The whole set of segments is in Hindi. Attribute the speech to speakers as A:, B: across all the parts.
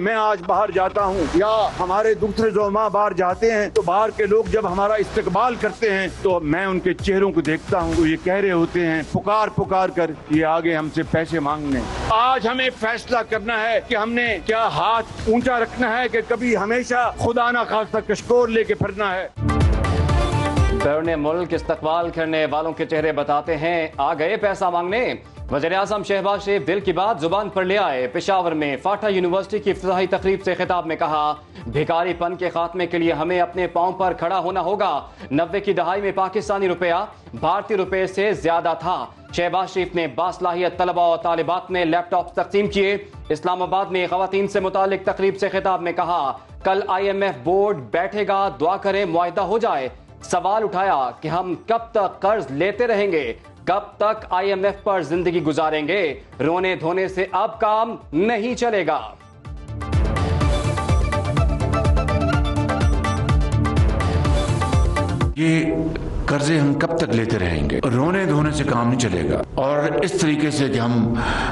A: मैं आज बाहर जाता हूँ या हमारे दूसरे ज़ोमा बाहर जाते हैं तो बाहर के लोग जब हमारा इस्तकबाल करते हैं तो मैं उनके चेहरों को देखता हूँ, तो ये कह रहे होते हैं पुकार पुकार कर ये आगे हमसे पैसे मांगने। आज हमें फैसला करना है कि हमने क्या हाथ ऊंचा रखना है कि कभी हमेशा खुदा ना खास्ता कशकोर लेके फिरना है।
B: बैरून मुल्क इस्तकबाल करने वालों के चेहरे बताते हैं आ गए पैसा मांगने। वज़ीर-ए-आज़म शहबाज शरीफ दिल की बात जुबान पर ले आए। पेशावर में फाटा यूनिवर्सिटी की इफ्तिताही तकरीब से खिताब में कहा, भिखारीपन के खात्मे के लिए हमें अपने पांव पर खड़ा होना होगा। 90 की दहाई में पाकिस्तानी रुपया भारतीय रुपए से ज्यादा था। शहबाज शरीफ ने बासलाहियत तलबा और तालिबात में लैपटॉप तकसीम किए। इस्लामाबाद में खवातीन से मुतालिक तकरीब से खिताब में कहा, कल IMF बोर्ड बैठेगा, दुआ करें मुआहिदा हो जाए। सवाल उठाया कि हम कब तक कर्ज लेते रहेंगे, कब तक IMF पर जिंदगी गुजारेंगे। रोने धोने से अब काम नहीं चलेगा।
C: ये कर्जे हम कब तक लेते रहेंगे, रोने धोने से काम नहीं चलेगा। और इस तरीके से कि हम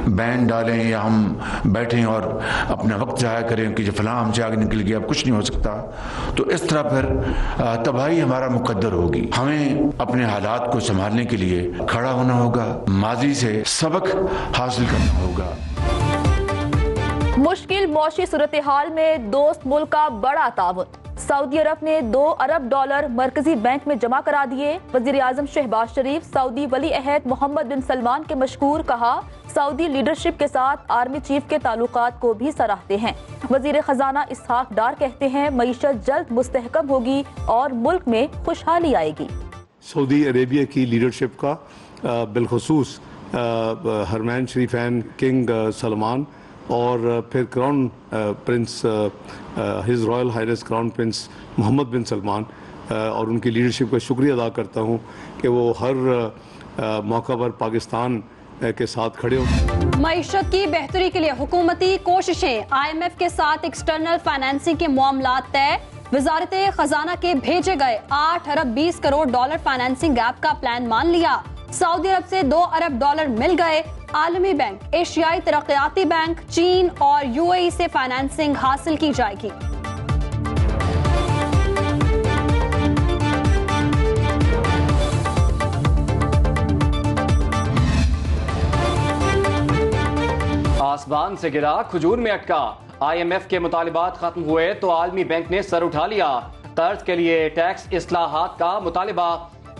C: बैन डालें या हम बैठें और अपना वक्त जाया करें कि जो फलां हमसे आगे निकल गया अब कुछ नहीं हो सकता, तो इस तरह फिर तबाही हमारा मुकद्दर होगी। हमें अपने हालात को संभालने के लिए खड़ा होना होगा, माजी से सबक हासिल करना होगा।
D: मुश्किल मौशी सूरत हाल में दोस्त मुल्क का बड़ा ताउन। सऊदी अरब ने $2 अरब मरकजी बैंक में जमा करा दिए। वज़ीर-ए-आज़म शहबाज शरीफ सऊदी वली अहद मोहम्मद बिन सलमान के मशकूर कहा, सऊदी लीडरशिप के साथ आर्मी चीफ के ताल्लुकात को भी सराहते हैं। वज़ीर खजाना इसहाक डार कहते हैं, मईशत जल्द मुस्तहकम होगी और मुल्क में खुशहाली आएगी।
E: सऊदी अरेबिया की लीडरशिप का बिलखुसूस हरमैन शरीफैन किंग सलमान और फिर crown prince his royal highness crown prince Mohammed bin Salman और उनकी लीडरशिप का शुक्रिया अदा करता हूँ कि वो हर मौका पर पाकिस्तान के साथ खड़े हो।
F: मईशत की बेहतरी के लिए हुकूमती कोशिशें, IMF के साथ एक्सटर्नल फाइनेंसिंग के मामलात तय। वजारत खजाना के भेजे गए $8 अरब 20 करोड़ फाइनेंसिंग गैप का प्लान मान लिया। सऊदी अरब से $2 अरब मिल गए। आलमी बैंक, एशियाई तरक्याती बैंक, चीन और UAE से फाइनेंसिंग हासिल की जाएगी।
B: आसमान से गिरा खजूर में अटका। IMF के मुतालिबात खत्म हुए तो आलमी बैंक ने सर उठा लिया। कर्ज के लिए टैक्स इस्लाहात का मुतालिबा।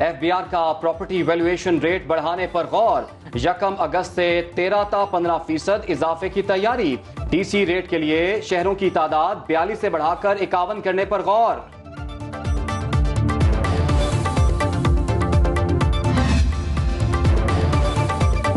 B: FBR का प्रॉपर्टी वैल्यूएशन रेट बढ़ाने पर गौर। 1 अगस्त से 13 ta 15% इजाफे की तैयारी। DC रेट के लिए शहरों की तादाद 42 से बढ़ाकर 51 करने पर गौर।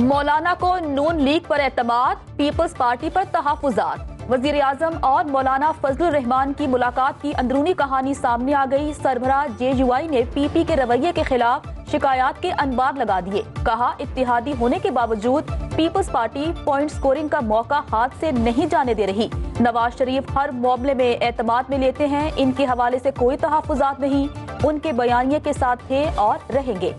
D: मौलाना को नून लीग पर एतमाद, पीपल्स पार्टी पर तहफ्फुज़ात। वज़ीर-ए-आज़म और मौलाना फजलुर रहमान की मुलाकात की अंदरूनी कहानी सामने आ गई। सरबराह JUI ने PP के रवैये के खिलाफ शिकायत के अनबार लगा दिए। कहा, इत्तेहादी होने के बावजूद पीपल्स पार्टी पॉइंट स्कोरिंग का मौका हाथ से नहीं जाने दे रही। नवाज शरीफ हर मामले में एतमाद में लेते हैं, इनके हवाले से कोई तहफ्फुज़ात नहीं, उनके बयानिए के साथ थे और रहेंगे।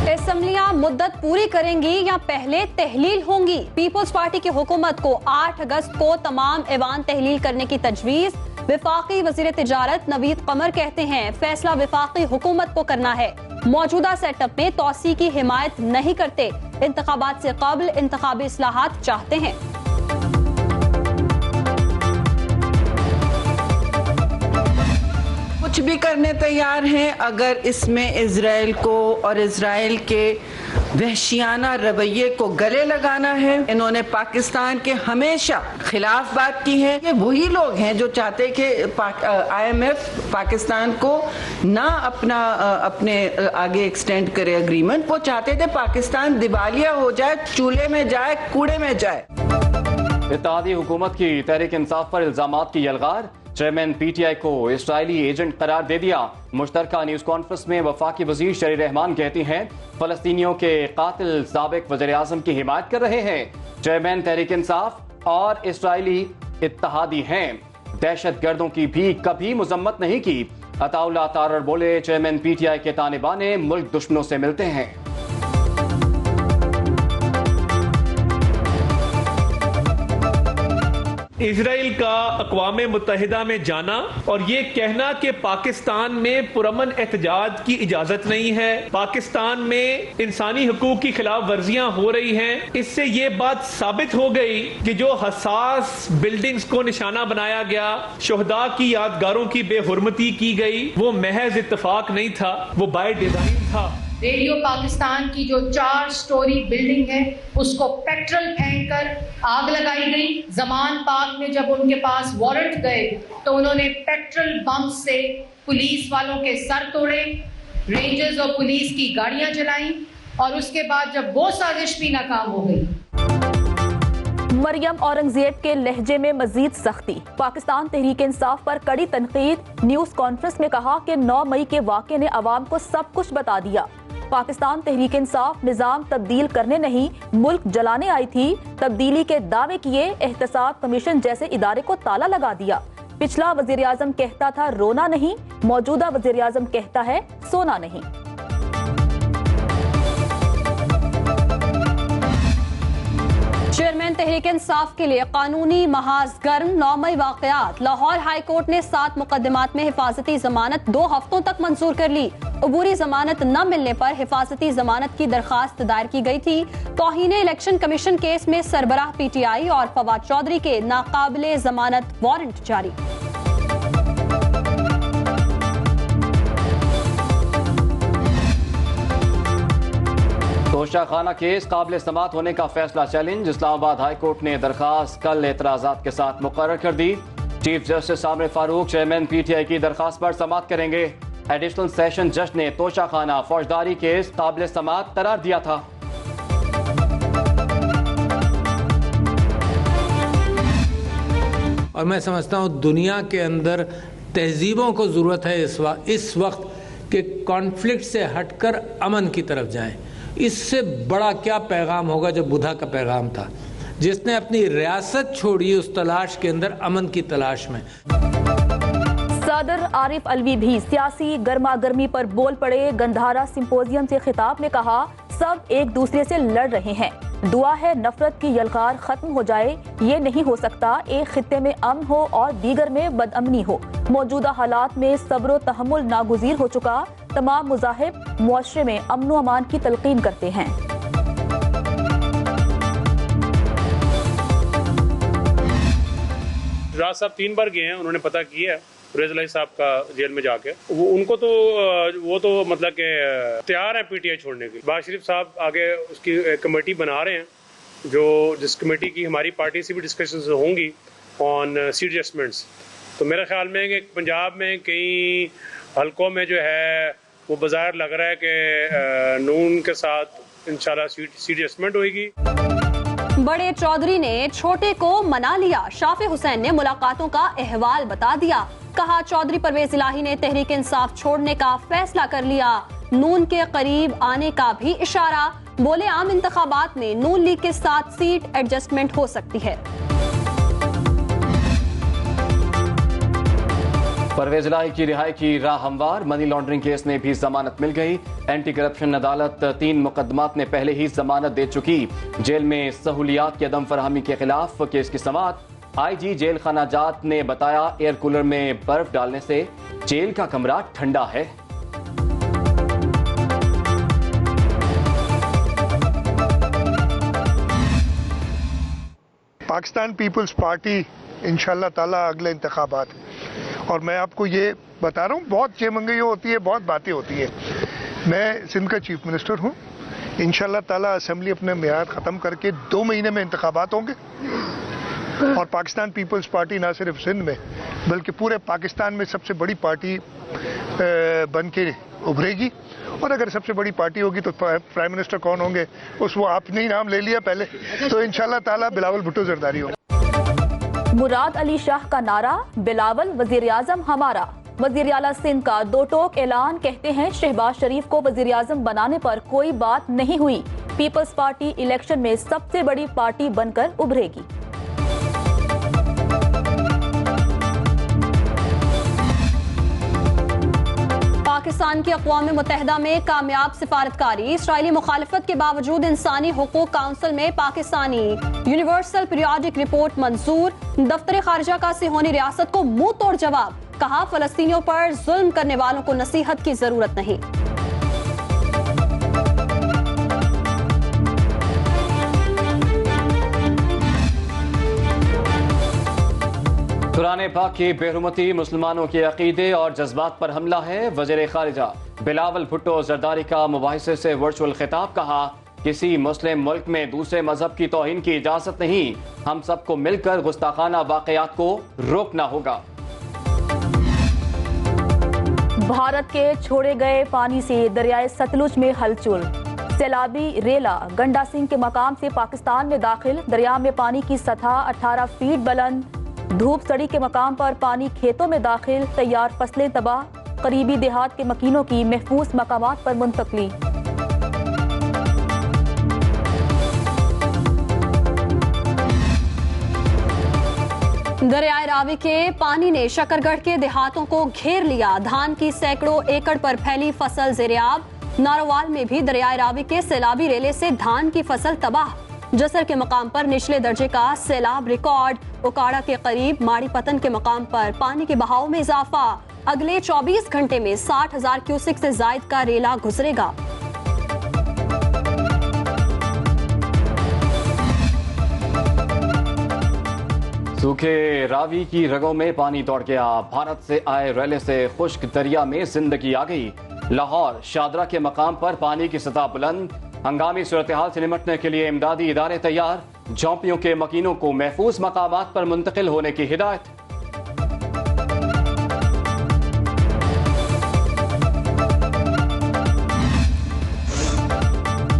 F: असम्बलियां मुद्दत पूरी करेंगी या पहले तहलील होंगी। पीपल्स पार्टी की हुकूमत को 8 अगस्त को तमाम ऐवान तहलील करने की तजवीज। विफाकी वजीर तिजारत नवीद कमर कहते हैं, फैसला विफाकी हुकूमत को करना है। मौजूदा सेटअप में तौसी की हिमायत नहीं करते। इंतखाबात से कबल इंतखाबी इस्लाहात चाहते हैं।
G: कुछ भी करने तैयार हैं अगर इसमें इजराइल को और इजराइल के वहशियाना रवैये को गले लगाना है। इन्होंने पाकिस्तान के हमेशा खिलाफ बात की है। ये वही लोग हैं जो चाहते कि IMF पाकिस्तान को ना अपने आगे एक्सटेंड करे एग्रीमेंट। वो चाहते थे पाकिस्तान दिवालिया हो जाए, चूल्हे में जाए, कूड़े में जाए।
B: इत्तेहादी हुकूमत की तहरीक इंसाफ पर इल्जामात की यलगार। चेयरमैन PTI को इसराइली एजेंट करार दे दिया। मुश्तरका न्यूज कॉन्फ्रेंस में वफाकी वजीर शरी रहमान कहती हैं, फलस्तीनियों के कातिल साबिक वज़ीर-ए-आज़म की हिमायत कर रहे हैं। चेयरमैन तहरीक इंसाफ और इसराइली इत्तेहादी हैं, दहशत गर्दों की भी कभी मजम्मत नहीं की। अताउल्लाह तारर बोले, चेयरमैन PTI के ताने बाने मुल्क दुश्मनों से मिलते हैं।
H: इजराइल का अक़वाम मुत्तहिदा में जाना और ये कहना कि पाकिस्तान में पुरअमन एहतजाज की इजाजत नहीं है, पाकिस्तान में इंसानी हुकूक की खिलाफ वर्जियां हो रही हैं, इससे ये बात साबित हो गई कि जो हसास बिल्डिंग्स को निशाना बनाया गया, शोहदा की यादगारों की बेहुरमती की गई, वो महज इत्तेफाक नहीं था, वो बाय डिजाइन था।
I: रेडियो पाकिस्तान की जो 4 स्टोरी बिल्डिंग है उसको पेट्रोल फेंककर आग लगाई गई। जमान पाक में जब उनके पास वारंट गए तो उन्होंने पेट्रोल बम से पुलिस वालों के सर तोड़े, रेंजर्स और पुलिस की गाड़ियां जलाई और उसके बाद जब वो साजिश भी नाकाम हो गई।
D: मरियम औरंगजेब के लहजे में मजीद सख्ती। पाकिस्तान तहरीक इंसाफ पर कड़ी तनकीद। न्यूज कॉन्फ्रेंस में कहा कि 9 मई के वाक़े ने अवाम को सब कुछ बता दिया। पाकिस्तान तहरीक इंसाफ निजाम तब्दील करने नहीं मुल्क जलाने आई थी। तब्दीली के दावे किए, एहतसाब कमीशन जैसे इदारे को ताला लगा दिया। पिछला वजीर आजम कहता था रोना नहीं, मौजूदा वजीर आजम कहता है सोना नहीं।
F: चेयरमैन तहरीक इंसाफ के लिए कानूनी महाज गर्म। 9 मई वाकयात। लाहौर हाई कोर्ट ने 7 मुकदमात में हिफाजती जमानत 2 हफ्तों तक मंजूर कर ली। अबूरी जमानत न मिलने पर हिफाजती जमानत की दरखास्त दायर की गई थी। तौहीन इलेक्शन कमीशन केस में सरबराह PTI और फवाद चौधरी के नाकाबिले जमानत वारंट जारी।
B: तोशा खाना केस काबिल समात होने का फैसला चैलेंज। इस्लामाबाद हाई कोर्ट ने दरखास्त कल एतराजात के साथ मुकर्रर कर दी। Chief justice Amir Farooq chairman PTI की दरखास्त पर समात करेंगे। एडिशनल सेशन जज ने तोशा खाना फौजदारी केस काबिल समात करार दिया था।
J: और मैं समझता हूँ दुनिया के अंदर तहजीबों को ज़रूरत है इस वक्त कि कॉन्फ्लिक्ट से हटकर अमन की तरफ जाएं। इससे बड़ा क्या पैगाम होगा जो बुद्धा का पैगाम था, जिसने अपनी रियासत छोड़ी उस तलाश के अंदर, अमन की तलाश में।
D: सदर आरिफ अलवी भी सियासी गर्मा गर्मी पर बोल पड़े। गंधारा सिंपोजियम से खिताब में कहा सब एक दूसरे से लड़ रहे हैं, दुआ है नफरत की यलगार खत्म हो जाए। ये नहीं हो सकता एक खित्ते में अमन हो और दीगर में बदअमनी हो। मौजूदा हालात में सब्र तहम्मुल नागुज़ीर हो चुका। तमाम मुजाहिब मुआशरे में अमन व अमान की तलकीन करते हैं।
K: राज साहब 3 बार गए हैं, उन्होंने पता किया है रेजलाई साहब का जेल में जाके। वो तो मतलब के तैयार है PTI छोड़ने की। बाज शरीफ साहब आगे उसकी कमेटी बना रहे हैं, जिस कमेटी की हमारी पार्टी से भी डिस्कशंस होंगी ऑन सीट एडजस्टमेंट्स। तो मेरे ख्याल में कि पंजाब में कई हलकों में जो है वो बाज़ाहिर लग रहा है कि नून के साथ इंशाल्लाह सीट एडजस्टमेंट होगी।
F: बड़े चौधरी ने छोटे को मना लिया। शाफी हुसैन ने मुलाकातों का अहवाल बता दिया। कहा चौधरी परवेज इलाही ने तहरीक इंसाफ छोड़ने का फैसला कर लिया। नून के करीब आने का भी इशारा। बोले आम इंतखाबात में नून लीग के साथ सीट एडजस्टमेंट हो सकती है।
B: परवेज इलाही की रिहाई की राह हमवार। मनी लॉन्ड्रिंग केस में भी जमानत मिल गई। एंटी करप्शन अदालत 3 मुकदमात में पहले ही जमानत दे चुकी। जेल में सहूलियात की अदम फरहमी के खिलाफ केस की समाअत। IG जेल खाना जात ने बताया एयर कूलर में बर्फ डालने से जेल का कमरा ठंडा है।
L: पाकिस्तान पीपल्स पार्टी इंशाल्लाह ताला अगले इंतखाबात, और मैं आपको ये बता रहा हूँ, बहुत चेमंगई होती है, बहुत बातें होती है। मैं सिंध का चीफ मिनिस्टर हूँ। इंशाल्लाह ताला असेंबली अपने मियाद ख़त्म करके 2 महीने में इंतखाबात होंगे और पाकिस्तान पीपल्स पार्टी ना सिर्फ सिंध में बल्कि पूरे पाकिस्तान में सबसे बड़ी पार्टी बन के उभरेगी। और अगर सबसे बड़ी पार्टी होगी तो प्राइम मिनिस्टर कौन होंगे, वो आपने ही नाम ले लिया पहले, तो इंशाल्लाह ताला बिलावल भुट्टो जरदारी होगा।
D: मुराद अली शाह का नारा, बिलावल वजीर आजम हमारा। वजीर आला सिंध का 2 टोक ऐलान। कहते हैं शहबाज शरीफ को वजीर आजम बनाने पर कोई बात नहीं हुई। पीपल्स पार्टी इलेक्शन में सबसे बड़ी पार्टी बनकर उभरेगी।
F: पाकिस्तान की अक़वाम मुत्तहिदा में कामयाब सिफारतकारी। इसराइली मुखालफत के बावजूद इंसानी हुकूक काउंसिल में पाकिस्तानी यूनिवर्सल पीरियोडिक रिपोर्ट मंजूर। दफ्तर खारजा का सिहोनी रियासत को मुंह तोड़ जवाब, कहा फलस्तीनियों पर जुल्म करने वालों को नसीहत की जरूरत नहीं।
B: कुरान पाक की बेहुरमती मुसलमानों के अकीदे और जज्बात पर हमला है। वज़ीर खारिजा बिलावल भुट्टो जरदारी का मुबाहिसे से वर्चुअल खिताब, कहा किसी मुस्लिम मुल्क में दूसरे मजहब की तौहीन की इजाजत नहीं, हम सबको मिलकर गुस्ताखाना वाकयात को रोकना होगा।
D: भारत के छोड़े गए पानी से दरियाए सतलुज में हलचल। सैलाबी रेला गंडा सिंह के मकाम से पाकिस्तान में दाखिल। दरिया में पानी की सतह 18 फीट बुलंद। धूप सड़ी के मकाम पर पानी खेतों में दाखिल। तैयार फसलें तबाह। करीबी देहात के मकीनों की महफूज मकामात पर मुंतकली।
F: दरियाए रावी के पानी ने शकरगढ़ के देहातों को घेर लिया। धान की सैकड़ों एकड़ पर फैली फसल ज़ेरियाब। नारोवाल में भी दरियाए रावी के सैलाबी रेले से धान की फसल तबाह। जसर के मकाम पर निचले दर्जे का सैलाब रिकॉर्ड। उकाड़ा के करीब माड़ी पतन के मकाम पर पानी के बहाव में इजाफा। अगले 24 घंटे में 60,000 क्यूसेक से जायद का रेला गुजरेगा।
B: सूखे रावी की रगों में पानी दौड़ गया। भारत से आए रेले से खुश्क दरिया में जिंदगी आ गई। लाहौर शादरा के मकाम पर पानी की सतह बुलंद। हंगामी सूरत हाल से निपटने के लिए इमदादी इदारे तैयार। झोंपड़ियों के मकीनों को महफूज मकामात पर मुंतकिल होने की हिदायत।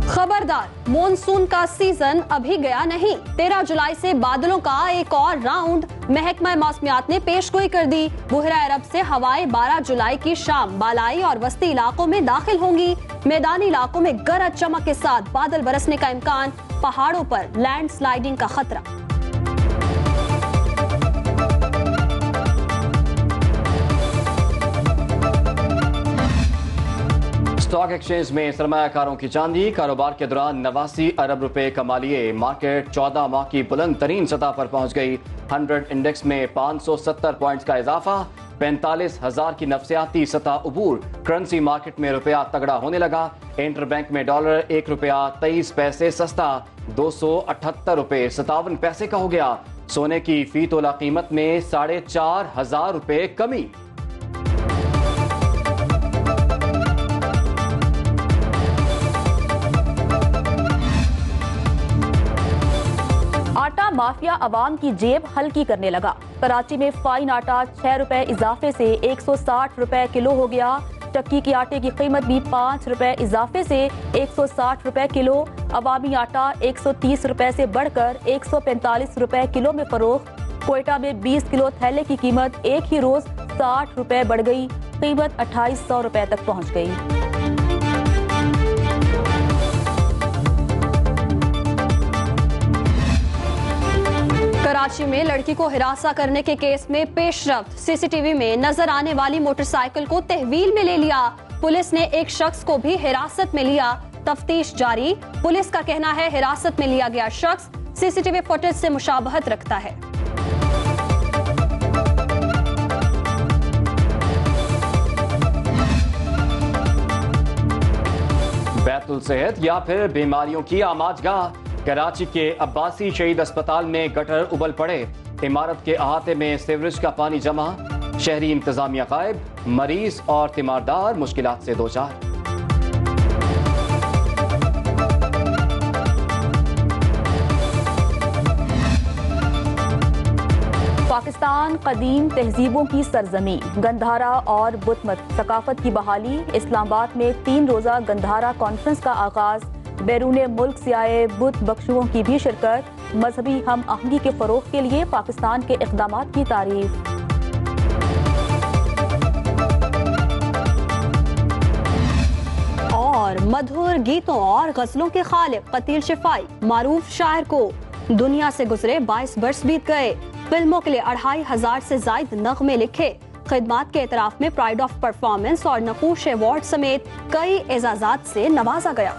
F: खबरदार, मॉनसून का सीजन अभी गया नहीं। 13 जुलाई से बादलों का एक और राउंड। महकमा मौसमियात ने पेशगोई कर दी। बुहरा अरब से हवाएं 12 जुलाई की शाम बालाई और वस्ती इलाकों में दाखिल होंगी। मैदानी इलाकों में गरज चमक के साथ बादल बरसने का इम्कान। पहाड़ों पर लैंडस्लाइडिंग का खतरा।
B: स्टॉक एक्सचेंज में सरमायाकारों की चांदी। कारोबार के दौरान 89 अरब रुपए कमा लिए। मार्केट 14 माह की बुलंद तरीन सतह पर पहुंच गई। 100 इंडेक्स में 570 पॉइंट्स का इजाफा। 45,000 की नफसियाती सतह उबूर। करेंसी मार्केट में रुपया तगड़ा होने लगा। इंटरबैंक में डॉलर 1 रुपया 23 पैसे सस्ता 278 रुपए 57 पैसे का हो गया। सोने की फी तोला कीमत में 4,500 रुपए कमी।
D: आटा माफिया अवाम की जेब हल्की करने लगा। कराची में फाइन आटा 6 रुपए इजाफे से 160 रुपए किलो हो गया। चक्की की आटे की कीमत भी 5 रुपए इजाफे से 160 रुपए किलो। अवामी आटा 130 रुपए से बढ़कर 145 रुपए किलो में फरोख्त। कोयटा में 20 किलो थैले की कीमत एक ही रोज 60 रुपए बढ़ गई। कीमत 2800 रुपए तक पहुंच गई।
F: कराची में लड़की को हिरासा करने के केस में पेशरफ्त। सीसीटीवी में नजर आने वाली मोटरसाइकिल को तहवील में ले लिया। पुलिस ने एक शख्स को भी हिरासत में लिया। तफ्तीश जारी। पुलिस का कहना है हिरासत में लिया गया शख्स सीसीटीवी फुटेज से मुशाबहत रखता है।
B: बैतुल सेहत या फिर बीमारियों की आमाजगाह। कराची के अब्बासी शहीद अस्पताल में गटर उबल पड़े। इमारत के अहाते में सीवरेज का पानी जमा। शहरी इंतजामिया गायब। मरीज और तीमारदार मुश्किलात से दो चार।
D: पाकिस्तान कदीम तहजीबों की सरजमीन। गंधारा और बुतमत सकाफत की बहाली। इस्लामाबाद में 3 रोजा गंधारा कॉन्फ्रेंस का आगाज। बैरून मुल्क से आए बुत बख्शुओं की भी शिरकत। मजहबी हम आहंगी के फरोग के लिए पाकिस्तान के इक़दामात की तारीफ।
F: और मधुर गीतों और गजलों के खालिक कतील शिफाई मारूफ शायर को दुनिया से गुजरे 22 वर्ष बीत गए। फिल्मों के लिए 2500 से जायद नगमे लिखे। खिदमात के एतराफ में प्राइड ऑफ परफॉर्मेंस और नकूश अवार्ड समेत कई एजाजात से नवाजा गया।